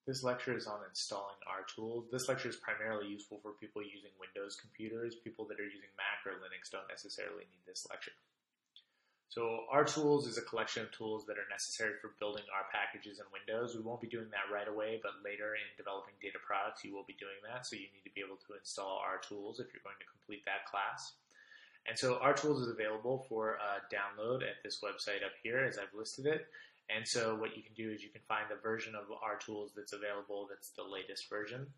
This lecture is on installing Rtools. This lecture is primarily useful for people using Windows computers. People that are using Mac or Linux don't necessarily need this lecture. So Rtools is a collection of tools that are necessary for building R packages in Windows. We won't be doing that right away, but later in developing data products, you will be doing that. So you need to be able to install Rtools if you're going to complete that class. And so Rtools is available for download at this website up here as I've listed it. And so what you can do is you can find the version of Rtools that's available that's the latest version.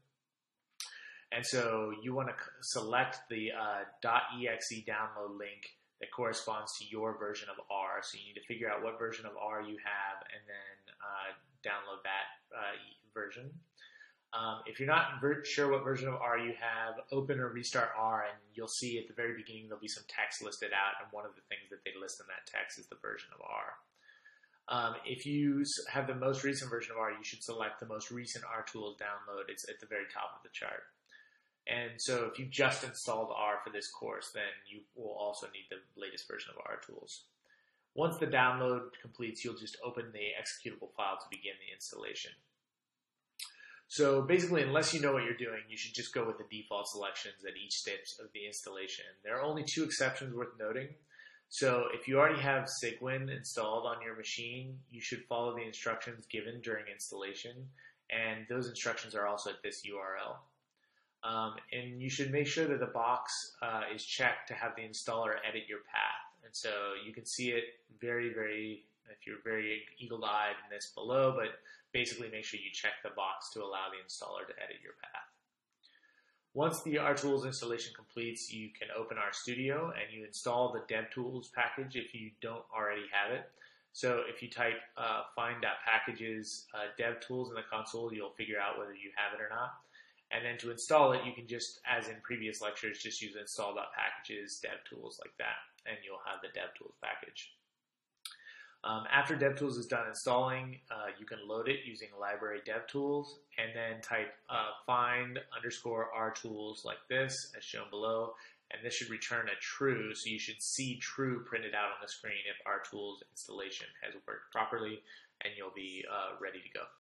And so you want to select the .exe download link that corresponds to your version of R. So you need to figure out what version of R you have and then download that version. If you're not sure what version of R you have, open or restart R and you'll see at the very beginning there'll be some text listed out, and one of the things that they list in that text is the version of R. If you have the most recent version of R, you should select the most recent Rtools download. It's at the very top of the chart. And so if you just installed R for this course, then you will also need the latest version of Rtools. Once the download completes, you'll just open the executable file to begin the installation. So basically, unless you know what you're doing, you should just go with the default selections at each step of the installation. There are only two exceptions worth noting. So if you already have Cygwin installed on your machine, you should follow the instructions given during installation, and those instructions are also at this URL. And you should make sure that the box is checked to have the installer edit your path. And so you can see it if you're very eagle-eyed in this below, but basically make sure you check the box to allow the installer to edit your path. Once the Rtools installation completes, you can open RStudio and you install the DevTools package if you don't already have it. So if you type find.packages DevTools in the console, you'll figure out whether you have it or not. And then to install it, you can just, as in previous lectures, just use install.packages DevTools like that, and you'll have the DevTools package. After DevTools is done installing, you can load it using library DevTools and then type find_rtools like this as shown below, and this should return a true, so you should see true printed out on the screen if Rtools installation has worked properly, and you'll be ready to go.